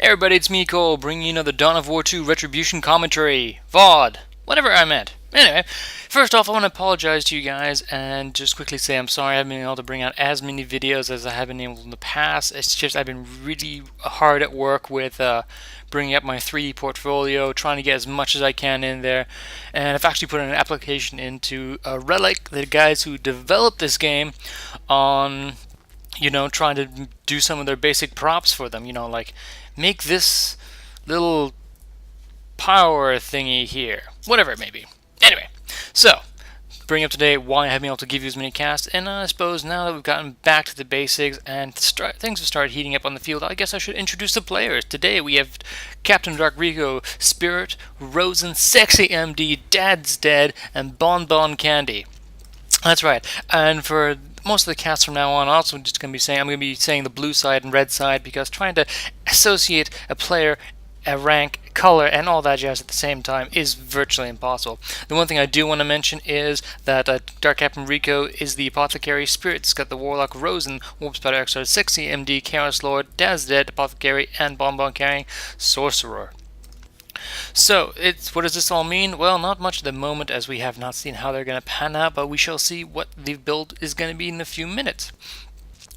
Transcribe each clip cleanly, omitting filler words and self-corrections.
Hey everybody, it's me, Cole, bringing you another Dawn of War 2 Retribution commentary. VOD. Whatever I meant. Anyway, first off, I want to apologize to you guys and just quickly say I'm sorry I haven't been able to bring out as many videos as I have been able in the past. It's just I've been really hard at work with bringing up my 3D portfolio, trying to get as much as I can in there. And I've actually put an application into Relic, the guys who developed this game, on trying to do some of their basic props for them, like make this little power thingy here, whatever it may be. Anyway, so bring up to date why I haven't been able to give you as many casts, and I suppose now that we've gotten back to the basics and things have started heating up on the field, I guess I should introduce the players. Today we have Captain Dark Rico, Spirit, Rosen, Sexy MD, Dad's Dead, and Bon Bon Candy. That's right, and for most of the casts from now on, I'm going to be saying the blue side and red side, because trying to associate a player, a rank, color, and all that jazz at the same time is virtually impossible. The one thing I do want to mention is that Dark Captain Rico is the Apothecary, Spirit's got the Warlock, Rosen, Warp Spider Extra, Sexy MD, Chaos Lord, Daz Dead, Apothecary, and Bon Bon carrying Sorcerer. So, what does this all mean? Well, not much at the moment, as we have not seen how they're going to pan out, but we shall see what the build is going to be in a few minutes.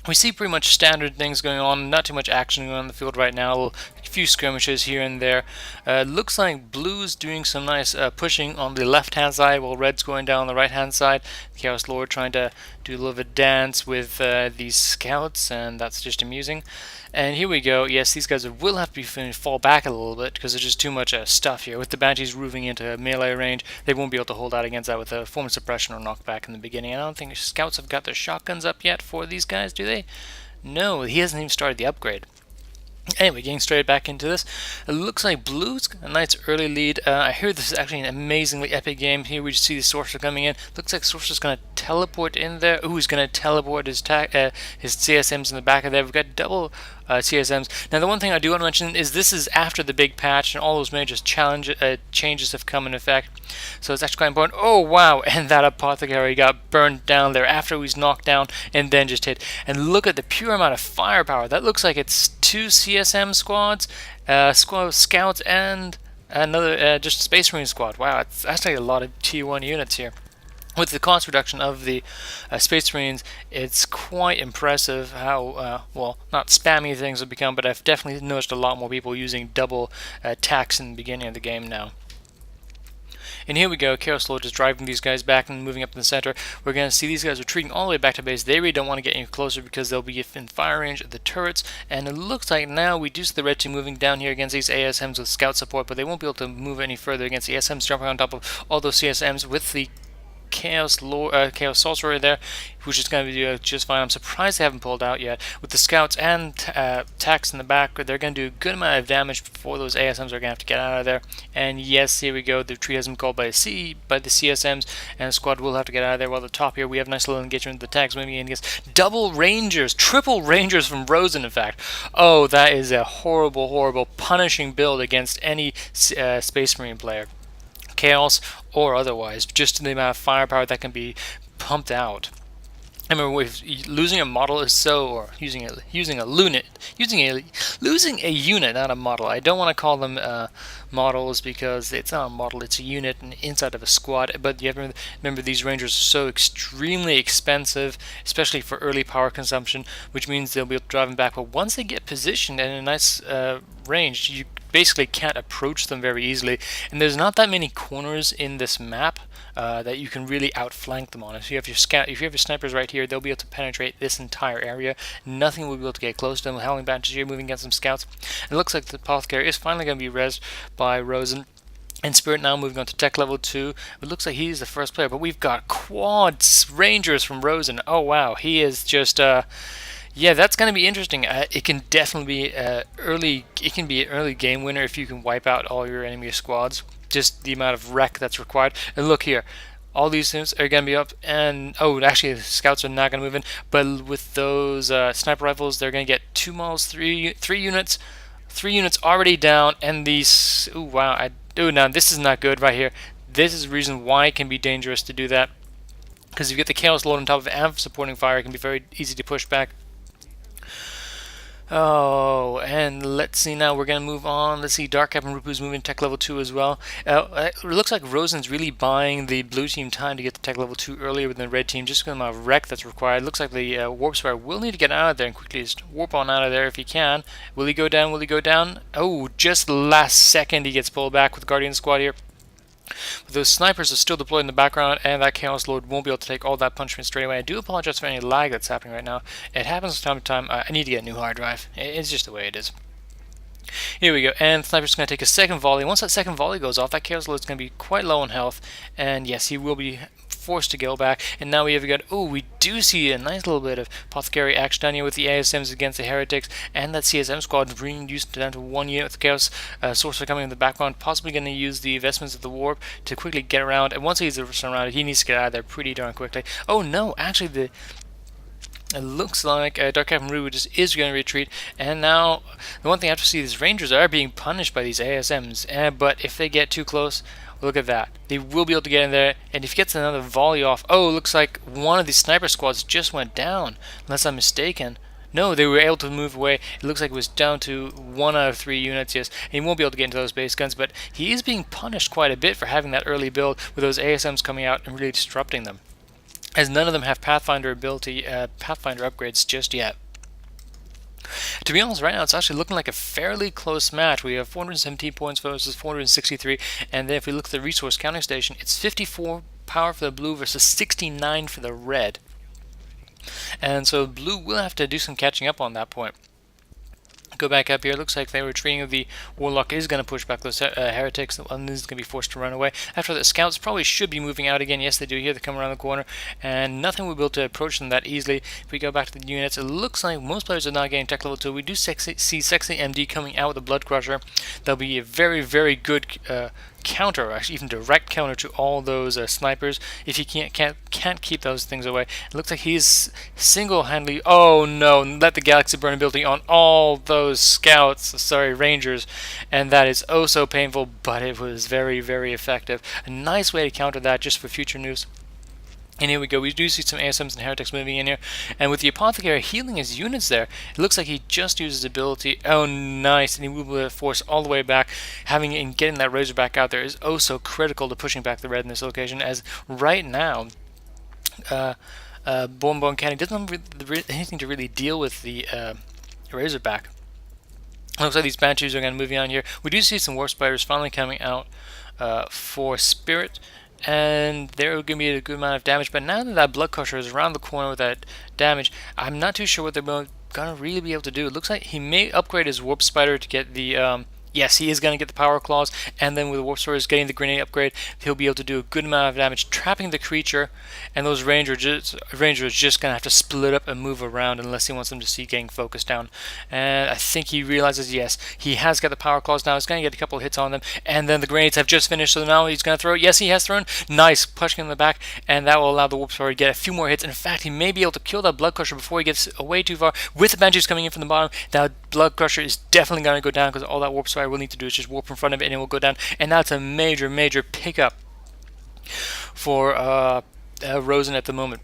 We see pretty much standard things going on, not too much action going on in the field right now, a few skirmishes here and there. Looks like Blue's doing some nice pushing on the left-hand side, while Red's going down on the right-hand side. The Chaos Lord trying to do a little bit of dance with these scouts, and that's just amusing. And here we go. Yes, these guys will have to fall back a little bit because there's just too much stuff here. With the Banshees moving into melee range, they won't be able to hold out against that with a form of suppression or knockback in the beginning. I don't think scouts have got their shotguns up yet for these guys, do they? No, he hasn't even started the upgrade. Anyway, getting straight back into this, it looks like Blue's got a nice early lead. I hear this is actually an amazingly epic game. Here we just see the Sorcerer coming in. Looks like Sorcerer's going to teleport in there. Ooh, he's going to teleport his CSMs in the back of there. We've got double CSMs. Now, the one thing I do want to mention is this is after the big patch and all those major changes have come in effect. So it's actually quite important. Oh, wow, and that Apothecary got burned down there after he was knocked down and then just hit. And look at the pure amount of firepower. That looks like it's 2 CSM squads, scouts, and another just Space Marine squad. Wow, it's actually a lot of T1 units here. With the cost reduction of the Space Marines, it's quite impressive how, well, not spammy things have become, but I've definitely noticed a lot more people using double attacks in the beginning of the game now. And here we go, Chaos Lord is driving these guys back and moving up in the center. We're going to see these guys retreating all the way back to base. They really don't want to get any closer because they'll be in fire range of the turrets. And it looks like now we do see the Red Team moving down here against these ASMs with scout support, but they won't be able to move any further against the ASMs jumping on top of all those CSMs with the Chaos Sorcerer there, which is going to do just fine. I'm surprised they haven't pulled out yet. With the scouts and attacks in the back, they're going to do a good amount of damage before those ASMs are going to have to get out of there. And yes, here we go. The retreat has been called by the CSMs, and the squad will have to get out of there. While at the top here, we have a nice little engagement with the tags moving in against double Rangers, triple Rangers from Rosen, in fact. Oh, that is a horrible, horrible, punishing build against any Space Marine player. Chaos or otherwise, just the amount of firepower that can be pumped out. I remember losing a model is so, or losing a unit, not a model. I don't want to call them models because it's not a model; it's a unit inside of a squad. But you have to remember these Rangers are so extremely expensive, especially for early power consumption, which means they'll be able to drive them back. But once they get positioned in a nice range, you basically can't approach them very easily, and there's not that many corners in this map that you can really outflank them on. If you have your snipers right here, they'll be able to penetrate this entire area. Nothing will be able to get close to them. Howling Banshees here moving against some scouts. It looks like the Apothecary is finally going to be rezzed by Rosen. And Spirit now moving on to tech level 2. It looks like he's the first player, but we've got quads Rangers from Rosen. Oh wow, he is just yeah, that's going to be interesting. It can definitely be an early game winner if you can wipe out all your enemy squads. Just the amount of wreck that's required. And look here, all these things are going to be up, and oh, actually the scouts are not going to move in. But with those sniper rifles, they're going to get 2 models, three units already down, and these. Ooh, wow! Now this is not good right here. This is the reason why it can be dangerous to do that, because if you get the Chaos Load on top of and supporting fire, it can be very easy to push back. Oh, and let's see now. We're going to move on. Let's see. Dark Captain Rupu's moving tech level 2 as well. It looks like Rosen's really buying the blue team time to get the tech level 2 earlier than the red team, just because of the amount of wreck that's required. Looks like the Warp Spire will need to get out of there and quickly just warp on out of there if he can. Will he go down? Will he go down? Oh, just the last second he gets pulled back with Guardian Squad here. But those snipers are still deployed in the background, and that Chaos Lord won't be able to take all that punishment straight away. I do apologize for any lag that's happening right now. It happens from time to time. I need to get a new hard drive. It's just the way it is. Here we go, and Sniper's going to take a second volley. Once that second volley goes off, that Chaos Lord's going to be quite low on health, and yes, he will be forced to go back. And now we have got, oh, we do see a nice little bit of Apothecary action down here with the ASMs against the Heretics, and that CSM squad being reduced down to 1 unit with the Chaos Sorcerer coming in the background, possibly going to use the investments of the Warp to quickly get around, and once he's surrounded, he needs to get out of there pretty darn quickly. Oh no, actually it looks like Dark Captain Rue just is going to retreat, and now the one thing I have to see is Rangers are being punished by these ASMs, but if they get too close, look at that. They will be able to get in there, and if he gets another volley off, oh, it looks like one of the sniper squads just went down, unless I'm mistaken. No, they were able to move away. It looks like it was down to 1 out of 3 units, yes. And he won't be able to get into those base guns, but he is being punished quite a bit for having that early build with those ASMs coming out and really disrupting them, as none of them have Pathfinder ability, Pathfinder upgrades just yet. To be honest, right now it's actually looking like a fairly close match. We have 417 points versus 463, and then if we look at the resource counting station, it's 54 power for the blue versus 69 for the red. And so blue will have to do some catching up on that point. Go back up here. Looks like they were retreating. The Warlock is going to push back those heretics. One is going to be forced to run away. After that, scouts probably should be moving out again. Yes, they do here. They come around the corner, and nothing will be able to approach them that easily. If we go back to the units, it looks like most players are not getting tech level 2. We do see Sexy MD coming out with a Blood Crusher. That'll be a very, very good counter, actually even direct counter to all those snipers if you can't keep those things away. It looks like he's single-handedly, oh no, let the Galaxy Burn ability on all those scouts, sorry, Rangers, and that is oh so painful, but it was very, very effective. A nice way to counter that just for future news. And here we go, we do see some ASMs and Heretics moving in here, and with the Apothecary healing his units there, it looks like he just used his ability, oh nice, and he will be able to force all the way back. Having and getting that Razorback out there is oh so critical to pushing back the red in this location, as right now, Bon Candy doesn't have anything to really deal with the Razorback. Looks like these Banshees are going to move on here. We do see some Warp Spiders finally coming out for Spirit, and they're going to be a good amount of damage. But now that that Blood Crusher is around the corner with that damage, I'm not too sure what they're going to really be able to do. It looks like he may upgrade his Warp Spider to get the yes, he is going to get the Power Claws, and then with the Warp Swords getting the Grenade upgrade, he'll be able to do a good amount of damage, trapping the creature, and those Rangers just going to have to split up and move around unless he wants them to see getting focused down. And I think he realizes, yes, he has got the Power Claws now. He's going to get a couple of hits on them, and then the Grenades have just finished, so now he's going to throw. Yes, he has thrown. Nice, pushing in the back, and that will allow the Warp Sword to get a few more hits. In fact, he may be able to kill that Blood Crusher before he gets away too far. With the Banshees coming in from the bottom, that Blood Crusher is definitely going to go down, because all that Warp Sword will need to do is just warp in front of it and it will go down, and that's a major, major pickup for Rosen at the moment.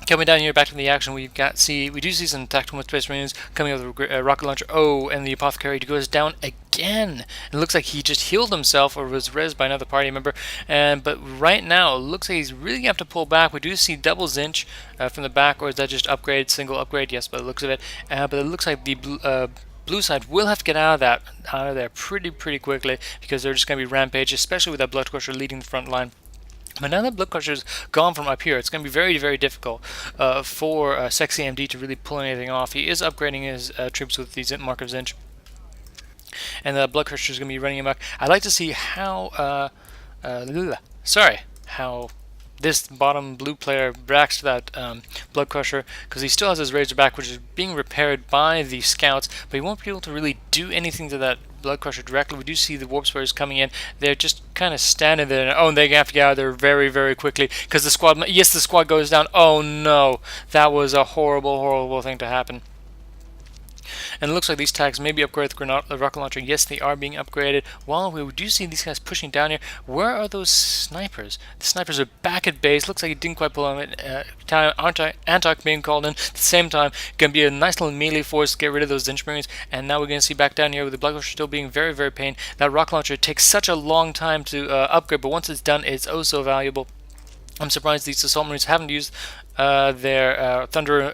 Coming down here, back to the action, we do see some tactical space marines coming out with a rocket launcher. Oh, and the Apothecary goes down again. It looks like he just healed himself or was rezzed by another party member. But right now, it looks like he's really gonna have to pull back. We do see double Zinch from the back, or is that just upgrade, single upgrade? Yes, by the looks of it. But it looks like the blue side will have to get out of there pretty quickly, because they're just gonna be rampage, especially with that Blood Crusher leading the front line. But now that Blood Crusher's gone from up here, it's going to be very, very difficult for Sexy MD to really pull anything off. He is upgrading his troops with the Mark of Zinch, and the Blood Crusher's going to be running amok. I'd like to see how how this bottom blue player reacts to that Blood Crusher, because he still has his Razorback, which is being repaired by the scouts, but he won't be able to really do anything to that Blood Crusher directly. We do see the Warp Spiders coming in. They're just kind of standing there, and oh, and they have to get out of there very, very quickly, because the squad goes down. Oh no, that was a horrible, horrible thing to happen. And it looks like these tags may be upgraded with the rocket launcher. Yes, they are being upgraded. While we do see these guys pushing down here, where are those snipers? The snipers are back at base. Looks like it didn't quite pull on it. Antok being called in. At the same time, going to be a nice little melee force to get rid of those Zinch Marines. And now we're going to see back down here with the Black Launcher still being very, very pain. That rocket launcher takes such a long time to upgrade, but once it's done, it's oh so valuable. I'm surprised these Assault Marines haven't used their Thunder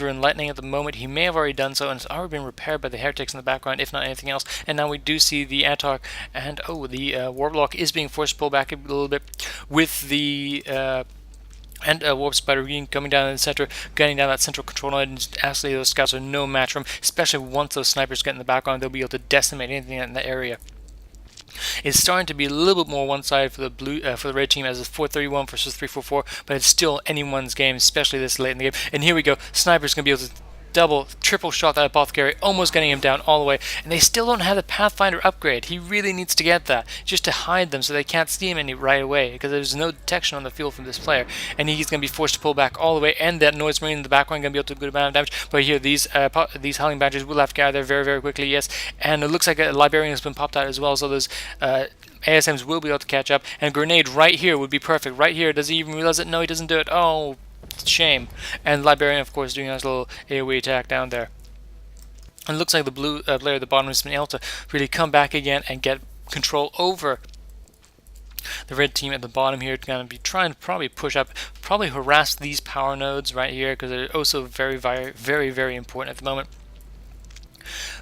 and Lightning at the moment. He may have already done so, and it's already been repaired by the Heretics in the background, if not anything else. And now we do see the Antok, and the Warblock is being forced to pull back a little bit with the Warp Spider coming down in the center, getting down that central control node, and absolutely those scouts are no match for him, especially once those snipers get in the background. They'll be able to decimate anything in the area. It's starting to be a little bit more one-sided for the red team, as it's 431 versus 344, but it's still anyone's game, especially this late in the game. And here we go, Sniper's gonna be able to double, triple shot that Apothecary, almost getting him down all the way, and they still don't have the Pathfinder upgrade. He really needs to get that, just to hide them so they can't see him right away, because there's no detection on the field from this player, and he's going to be forced to pull back all the way, and that Noise Marine in the background going to be able to do a good amount of damage. But here, these Howling Badgers will have to get out of there very, very quickly, yes, and it looks like a Librarian has been popped out as well, so those ASMs will be able to catch up, and a grenade right here would be perfect. Right here, does he even realize it? No, he doesn't do it. Oh, shame. And Librarian, of course, doing a nice little AoE attack down there. And it looks like the blue player at the bottom has been able to really come back again and get control over the red team at the bottom here. Going to be trying to probably push up, probably harass these power nodes right here, because they're also very, very, very, very important at the moment.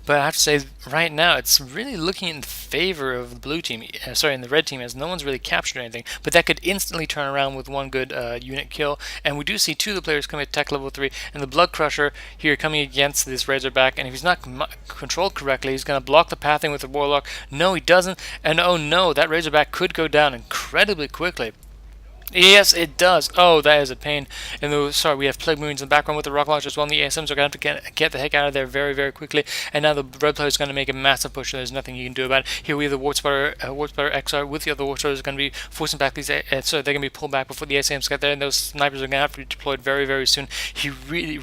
But I have to say, right now, it's really looking in favor of the blue team, in the red team, as no one's really captured anything. But that could instantly turn around with one good unit kill. And we do see two of the players coming at tech level 3, and the Blood Crusher here coming against this Razorback. And if he's not controlled correctly, he's going to block the pathing with the Warlock. No, he doesn't. And oh no, that Razorback could go down incredibly quickly. Yes, it does. Oh, that is a pain. And sorry, we have Plague Marines in the background with the rocket launcher as well, and the ASMs are going to have to get the heck out of there very, very quickly. And now the red player is going to make a massive push, and there's nothing you can do about it. Here we have the Warp Spider XR with the other Warp Spiders going to be forcing back these, so they're going to be pulled back before the ASMs get there, and those snipers are going to have to be deployed very, very soon.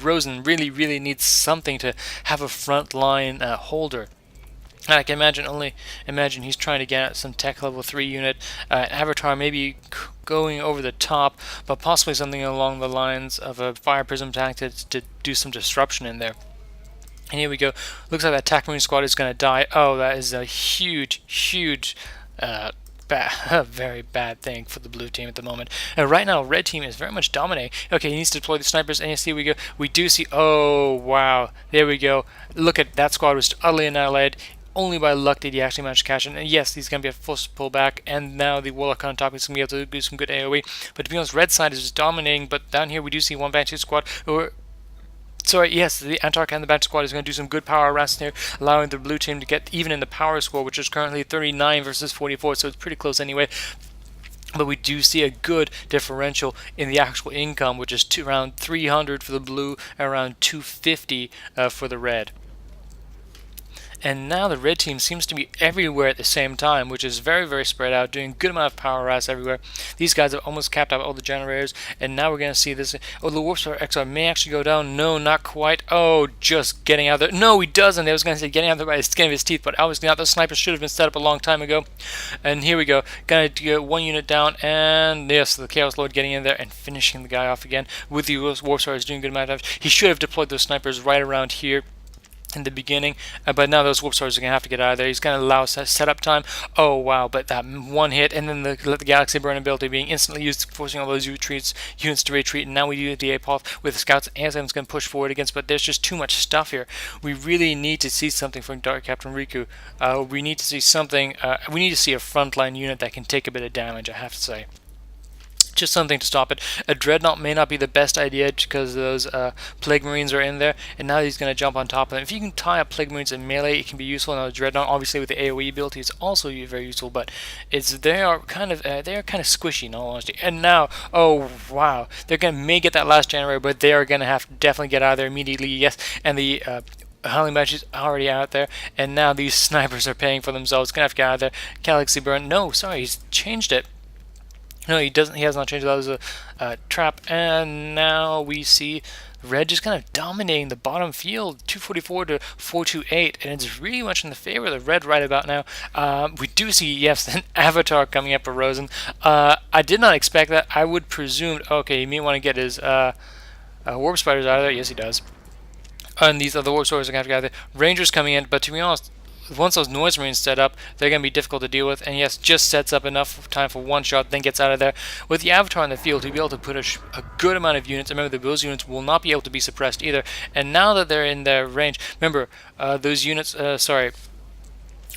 Rosen really needs something to have a front line holder. And I can imagine he's trying to get at some tech level 3 unit, Avatar maybe going over the top, but possibly something along the lines of a Fire Prism tactic to do some disruption in there. And here we go. Looks like that attack marine squad is going to die. Oh, that is a huge very bad thing for the blue team at the moment. And right now, red team is very much dominating. Okay, he needs to deploy the snipers, and you see we do see, oh wow, there we go. Look at that squad was utterly annihilated. Only by luck did he actually manage to catch it. And yes, he's going to be forced to pull back, and now the Warlock on top is going to be able to do some good AoE. But to be honest, red side is just dominating, but down here we do see one Banshee squad, sorry, yes, the Antark and the Banshee squad is going to do some good power harassing here, allowing the blue team to get even in the power score, which is currently 39 versus 44, so it's pretty close anyway. But we do see a good differential in the actual income, which is around 300 for the blue, and around 250 for the red. And now the red team seems to be everywhere at the same time, which is very, very spread out, doing a good amount of power harass everywhere. These guys have almost capped out all the generators, and now we're going to see this. Oh, the Warp Star XR may actually go down. No, not quite. Oh, just getting out there. No, he doesn't. I was going to say getting out there by the skin of his teeth, but obviously not. Those snipers should have been set up a long time ago. And here we go. Going to get one unit down, and yes, the Chaos Lord getting in there and finishing the guy off again with the Warp Star is doing a good amount of damage. He should have deployed those snipers right around here in the beginning, but now those Warp Stars are going to have to get out of there. He's going to allow setup time. Oh wow, but that one hit, and then let the Galaxy Burn ability being instantly used, forcing all those units to retreat, and now we do the Apoth with Scouts. ASM's going to push forward against, but there's just too much stuff here. We really need to see something from Dark Captain Riku. We need to see something, we need to see a frontline unit that can take a bit of damage, I have to say. Just something to stop it. A Dreadnought may not be the best idea because those Plague Marines are in there, and now he's going to jump on top of them. If you can tie up Plague Marines in melee, it can be useful. Now, Dreadnought, obviously with the AoE ability, is also very useful, but they are kind of squishy in all honesty. And now, oh wow, may get that last generator, but they are going to have to definitely get out of there immediately. Yes, and the Howling Banshee's already out there, and now these snipers are paying for themselves. Gonna have to get out of there. Galaxy Burn. No, sorry, he's changed it. No, he doesn't. He has not changed. That was a trap, and now we see red just kind of dominating the bottom field, 244 to 428, and it's really much in the favor of the red right about now. We do see, yes, an avatar coming up for Rosen. I did not expect that. I would presume, okay, he may want to get his warp spiders out of there. Yes, he does. And these other warp spiders are going to have to get out of there. Rangers coming in, but to be honest, once those noise marines set up, they're going to be difficult to deal with. And yes, just sets up enough time for one shot, then gets out of there. With the avatar in the field, he'll be able to put a good amount of units. Remember, those units will not be able to be suppressed either. And now that they're in their range, remember, those units,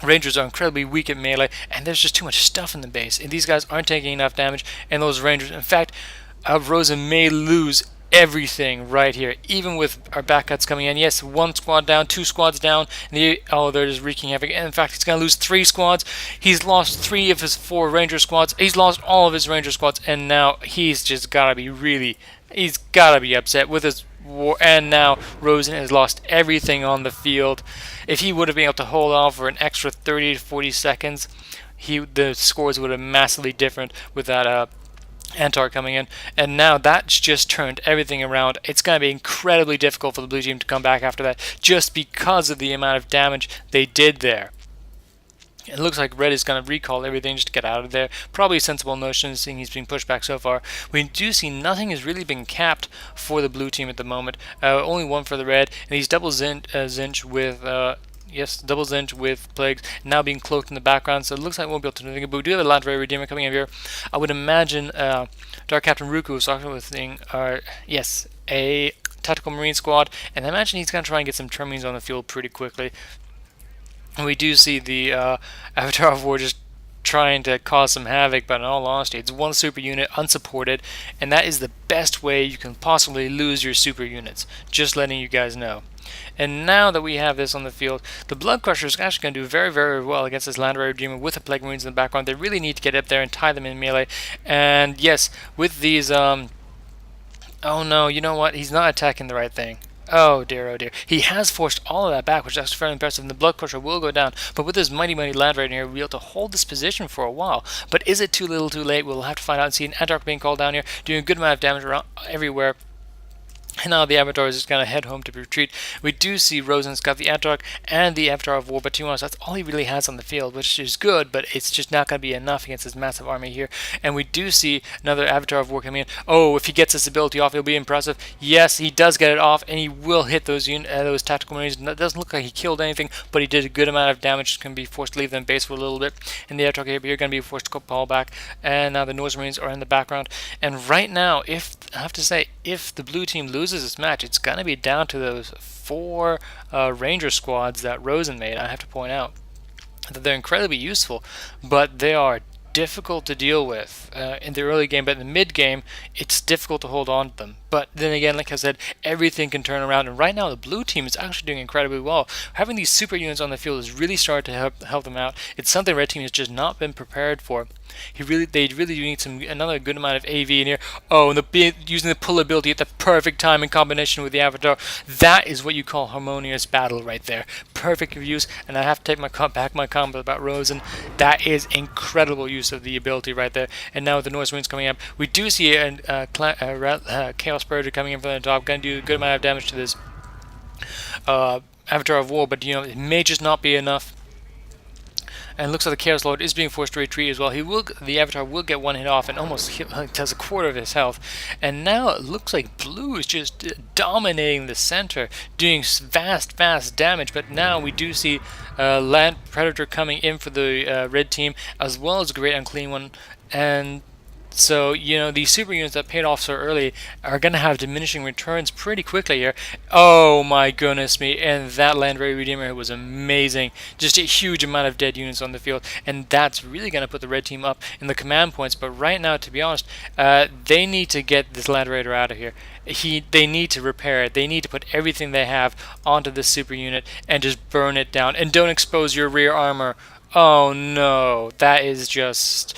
Rangers are incredibly weak at melee, and there's just too much stuff in the base. And these guys aren't taking enough damage, and those Rangers, in fact, Rosen may lose everything right here, even with our back cuts coming in. Yes, one squad down, two squads down, and they're just wreaking havoc. And in fact, he's going to lose 3 squads. He's lost 3 of his 4 Ranger squads. He's lost all of his Ranger squads, and now he's just got to be he's got to be upset with his war. And now Rosen has lost everything on the field. If he would have been able to hold on for an extra 30 to 40 seconds, the scores would have been massively different with that Antar coming in, and now that's just turned everything around. It's going to be incredibly difficult for the blue team to come back after that, just because of the amount of damage they did there. It looks like red is going to recall everything just to get out of there. Probably a sensible notion, seeing he's being pushed back so far. We do see nothing has really been capped for the blue team at the moment. Only one for the red, and he's double zinch with yes, double zinch with plagues now being cloaked in the background, so it looks like we won't be able to do anything. But we do have a Landray Redeemer coming in here. I would imagine Dark Captain Ruku is talking with yes, a tactical marine squad, and I imagine he's going to try and get some Termines on the field pretty quickly. And we do see the Avatar of War just trying to cause some havoc, but in all honesty, it's one super unit unsupported, and that is the best way you can possibly lose your super units. Just letting you guys know. And now that we have this on the field, the Blood Crusher is actually going to do very, very well against this Landray Redeemer with the Plague Marines in the background. They really need to get up there and tie them in melee. And yes, with these, oh no, you know what? He's not attacking the right thing. Oh dear, oh dear. He has forced all of that back, which is fairly impressive, and the Blood Crusher will go down. But with this mighty, mighty Land Raider here, we'll be able to hold this position for a while. But is it too little too late? We'll have to find out and see an Antark being called down here, doing a good amount of damage around everywhere. And now the Avatar is just going to head home to retreat. We do see Rosen's got the Antark and the Avatar of War, but to be honest, that's all he really has on the field, which is good, but it's just not going to be enough against this massive army here. And we do see another Avatar of War coming in. Oh, if he gets this ability off, it'll be impressive. Yes, he does get it off, and he will hit those tactical marines. It doesn't look like he killed anything, but he did a good amount of damage. Can be forced to leave them base for a little bit. And the Avatar here are going to be forced to fall back. And now the Norse Marines are in the background. And right now, I have to say, if the blue team loses this match, it's going to be down to those 4 Ranger squads that Rosen made. I have to point out that they're incredibly useful, but they are difficult to deal with in the early game, but in the mid game it's difficult to hold on to them. But then again, like I said, everything can turn around, and right now the blue team is actually doing incredibly well. Having these super units on the field has really started to help them out. It's something red team has just not been prepared for. They really do need another good amount of AV in here. Oh, and using the pull ability at the perfect time in combination with the Avatar. That is what you call harmonious battle right there. Perfect use, and I have to take back my comment about Rosen. That is incredible use of the ability right there. And now with the Norse Winds coming up, we do see a Chaos Purger coming in from the top, going to do a good amount of damage to this Avatar of War, but it may just not be enough. And it looks like the Chaos Lord is being forced to retreat as well. The Avatar will get one hit off and almost does a quarter of his health. And now it looks like blue is just dominating the center, doing vast damage. But now we do see Land Predator coming in for the red team, as well as a Great Unclean One. And so, these super units that paid off so early are going to have diminishing returns pretty quickly here. Oh my goodness me, and that Landray Redeemer was amazing. Just a huge amount of dead units on the field, and that's really going to put the red team up in the command points. But right now, to be honest, they need to get this Land Raider out of here. They need to repair it. They need to put everything they have onto this super unit and just burn it down. And don't expose your rear armor. Oh no, that is just...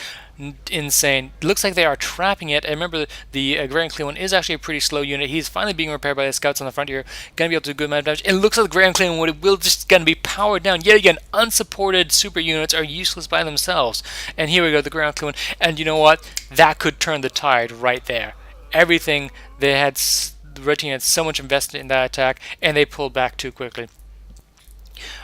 insane. Looks like they are trapping it. And remember, the Grand Cleon is actually a pretty slow unit. He's finally being repaired by the scouts on the front here. Gonna be able to do a good amount of damage. It looks like the Grand Cleon will just gonna be powered down. Yet again, unsupported super units are useless by themselves. And here we go, the Grand Cleon. And you know what? That could turn the tide right there. Everything they had, the red team had so much invested in that attack, and they pulled back too quickly.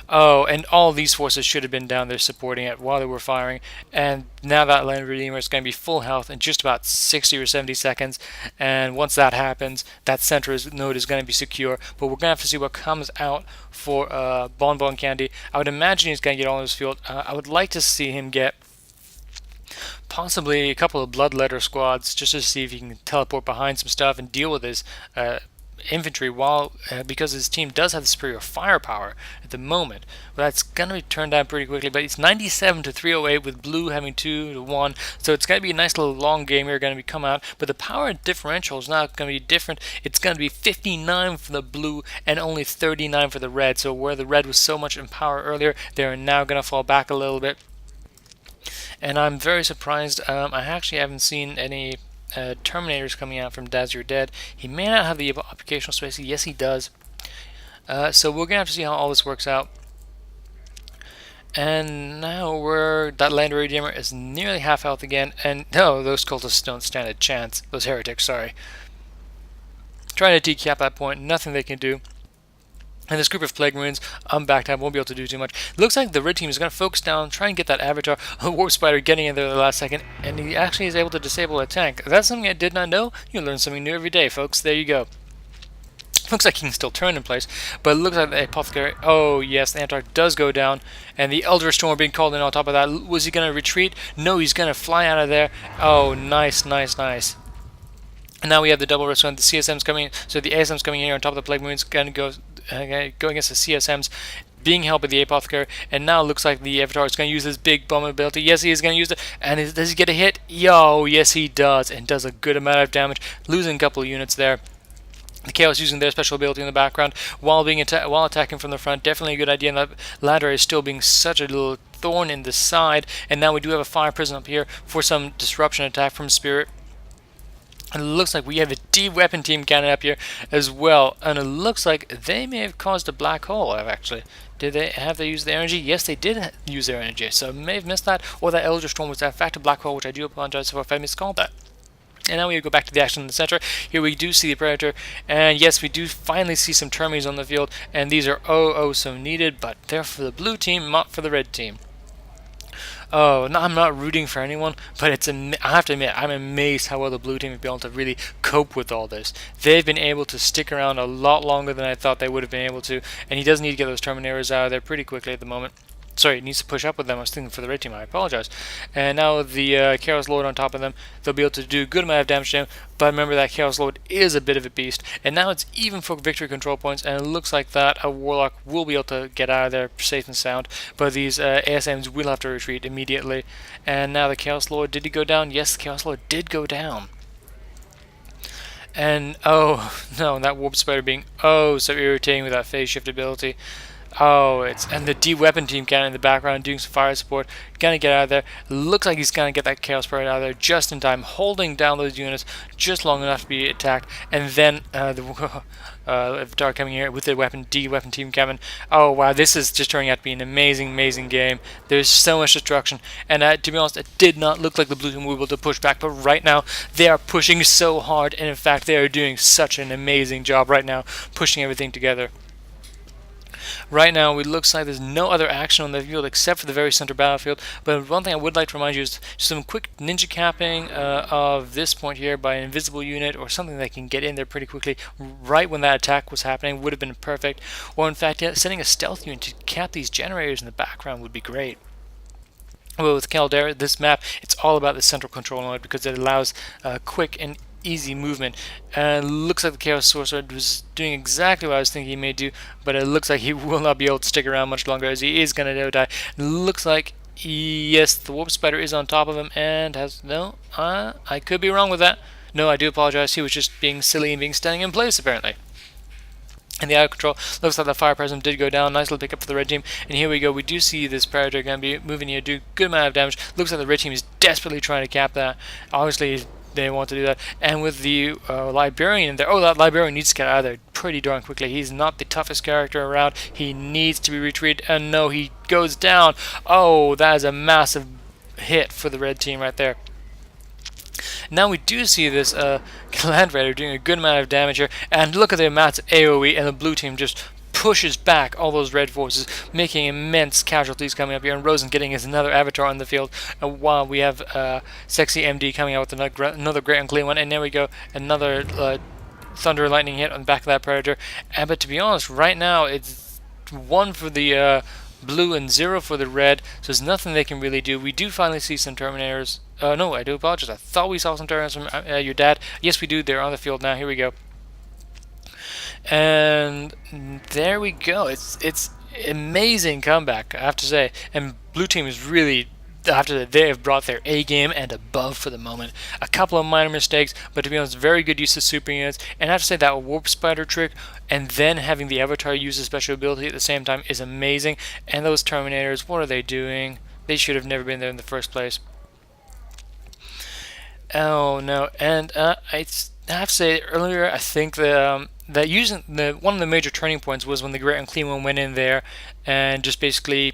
Oh, and all these forces should have been down there supporting it while they were firing. And now that Land Redeemer is going to be full health in just about 60 or 70 seconds. And once that happens, that center node is going to be secure. But we're going to have to see what comes out for Bonbon Candy. I would imagine he's going to get all his field. I would like to see him get possibly a couple of Bloodletter squads just to see if he can teleport behind some stuff and deal with his infantry while because his team does have the superior firepower at the moment. But that's going to be turned down pretty quickly. But it's 97 to 308 with blue having 2 to 1. So it's going to be a nice little long game here going to be come out. But the power differential is not going to be different. It's going to be 59 for the blue and only 39 for the red. So where the red was so much in power earlier, they're now going to fall back a little bit. And I'm very surprised. I actually haven't seen any Terminators coming out from Daz You're Dead. He may not have the occupational space. Yes, he does. So we're going to have to see how all this works out. And now that Land Redeemer is nearly half health again. And no, those cultists don't stand a chance. Those heretics, sorry. Trying to decap that point. Nothing they can do. And this group of Plague Marines, I'm backed up, won't be able to do too much. It looks like the red team is going to focus down, try and get that Avatar, Warp Spider getting in there the last second, and he actually is able to disable a tank. That's something I did not know. You learn something new every day, folks. There you go. Looks like he can still turn in place, but it looks like the Apothecary, oh yes, the Antarch does go down, and the Elder Storm being called in on top of that. Was he going to retreat? No, he's going to fly out of there. Oh, nice, nice, nice. And now we have the double risk one. The CSM's coming in, so the ASM's coming in here on top of the Plague Marines, going to go against the CSMs, being held by the Apothecary, and now it looks like the Avatar is going to use his big bomb ability. Yes, he is going to use it, and does he get a hit? Yo, yes he does, and does a good amount of damage, losing a couple of units there. The Chaos using their special ability in the background while attacking from the front. Definitely a good idea, and that ladder is still being such a little thorn in the side, and now we do have a fire prison up here for some disruption attack from Spirit. And it looks like we have a D-weapon team cannon up here as well. And it looks like they may have caused a black hole, actually. Did they use their energy? Yes, they did use their energy. So I may have missed that. Or that Elder Storm was in fact a black hole, which I do apologize for if I miscalled that. And now we go back to the action in the center. Here we do see the Predator. And yes, we do finally see some Termies on the field. And these are oh so needed. But they're for the blue team, not for the red team. Oh, no, I'm not rooting for anyone, but I have to admit, I'm amazed how well the blue team has been able to really cope with all this. They've been able to stick around a lot longer than I thought they would have been able to, and he does need to get those Terminators out of there pretty quickly at the moment. Sorry, it needs to push up with them. I was thinking for the red team. I apologize. And now the Chaos Lord on top of them. They'll be able to do a good amount of damage to him. But remember that Chaos Lord is a bit of a beast. And now it's even for victory control points. And it looks like that a Warlock will be able to get out of there safe and sound. But these ASMs will have to retreat immediately. And now the Chaos Lord, did he go down? Yes, the Chaos Lord did go down. And oh no, that Warp Spider being oh so irritating with that phase shift ability. Oh, and the D-weapon team cannon in the background doing some fire support. Gonna get out of there. Looks like he's gonna get that Chaos Pirate out of there just in time, holding down those units just long enough to be attacked. And then the Avatar coming here with the D-weapon team cannon. Oh wow, this is just turning out to be an amazing game. There's so much destruction, and to be honest, it did not look like the blue team were able to push back. But right now, they are pushing so hard, and in fact, they are doing such an amazing job right now, pushing everything together. Right now, it looks like there's no other action on the field except for the very center battlefield. But one thing I would like to remind you is some quick ninja capping of this point here by an invisible unit or something that can get in there pretty quickly right when that attack was happening would have been perfect. Or in fact, sending a stealth unit to cap these generators in the background would be great. Well, with Caldera, this map, it's all about the central control node because it allows quick and easy movement. And looks like the Chaos Sorcerer was doing exactly what I was thinking he may do, but it looks like he will not be able to stick around much longer as he is going to die. Looks like, yes, the Warp Spider is on top of him and has, no, I could be wrong with that. No, I do apologize. He was just being silly and being standing in place apparently. And the out of control looks like the fire present did go down. Nice little pickup for the red team. And here we go. We do see this Predator going to be moving here, do a good amount of damage. Looks like the red team is desperately trying to cap that. Obviously, they want to do that. And with the Liberian in there, oh, that Liberian needs to get out of there pretty darn quickly. He's not the toughest character around. He needs to be retreated. And no, he goes down. Oh, that is a massive hit for the red team right there. Now we do see this Land Raider doing a good amount of damage here, and look at the amounts of AoE, and the blue team just pushes back all those red forces, making immense casualties coming up here, and Rosen getting his another avatar on the field, while we have Sexy MD coming out with another great and clean one, and there we go, another Thunder Lightning hit on the back of that Predator. But to be honest, right now it's 1 for the blue and 0 for the red, so there's nothing they can really do. We do finally see some Terminators. No, I do apologize. I thought we saw some Terminators from your dad. Yes, we do. They're on the field now. Here we go. And there we go. It's amazing comeback, I have to say. And blue team is really, after that, they have brought their A game and above for the moment. A couple of minor mistakes, but to be honest, very good use of super units. And I have to say that warp spider trick and then having the avatar use a special ability at the same time is amazing. And those Terminators, what are they doing? They should have never been there in the first place. Oh no, and I have to say earlier, I think that using one of the major turning points was when the Great and Clean One went in there and just basically,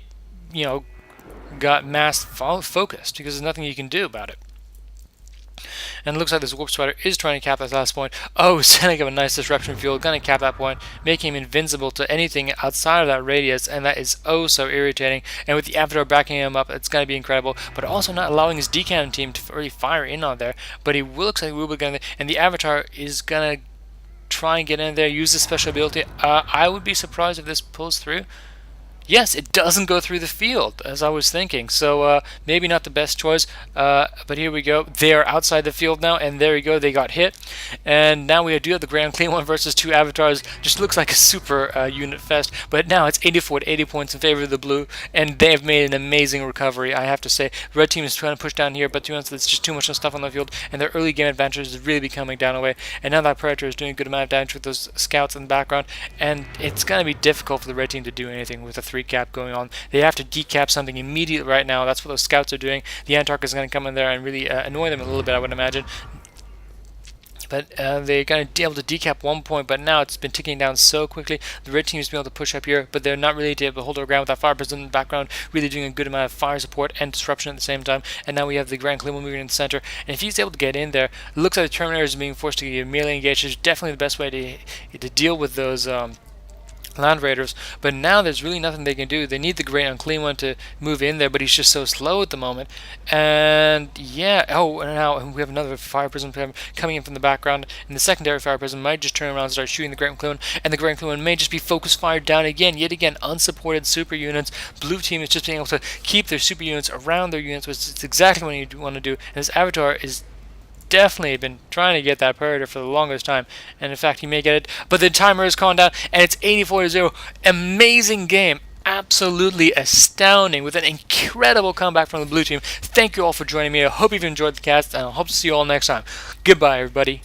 got mass focused, because there's nothing you can do about it. And it looks like this Warp Spider is trying to cap that last point. Oh, setting up a nice disruption field, gonna cap that point, making him invincible to anything outside of that radius, and that is oh so irritating. And with the Avatar backing him up, it's gonna be incredible, but also not allowing his decam team to really fire in on there. But he looks like he will be going there, and the Avatar is gonna try and get in there, use the special ability. I would be surprised if this pulls through. Yes, it doesn't go through the field, as I was thinking. So maybe not the best choice, but here we go. They're outside the field now, and there we go. They got hit. And now we do have the Grand Clean One versus 2 avatars. Just looks like a super unit fest. But now it's 84 to 80 points in favor of the blue, and they have made an amazing recovery, I have to say. The red team is trying to push down here, but to be honest, there's just too much stuff on the field, and their early game advantage is really becoming down away. And now that Predator is doing a good amount of damage with those scouts in the background, and it's going to be difficult for the red team to do anything with a 3 cap going on. They have to decap something immediately right now. That's what those scouts are doing. The Antark is going to come in there and really annoy them a little bit, I would imagine. But they're going to be able to decap 1 point, but now it's been ticking down so quickly. The red team has been able to push up here, but they're not really able to hold their ground with that fire prison in the background, really doing a good amount of fire support and disruption at the same time. And now we have the Grand Clean One moving in the center, and if he's able to get in there, it looks like the Terminators are being forced to get melee engaged. It's definitely the best way to deal with those Land Raiders, but now there's really nothing they can do. They need the Great Unclean One to move in there, but he's just so slow at the moment. And yeah, oh, and now we have another fire prism coming in from the background, and the secondary fire prism might just turn around and start shooting the Great Unclean One, and the Great Unclean One may just be focus fired down again, yet again, unsupported super units. Blue team is just being able to keep their super units around their units, which is exactly what you want to do, and this Avatar is definitely been trying to get that Predator for the longest time, and in fact he may get it, but the timer has gone down and it's 84 to 0. Amazing game, absolutely astounding, with an incredible comeback from the blue team. Thank you all for joining me. I hope you've enjoyed the cast, and I hope to see you all next time. Goodbye, everybody.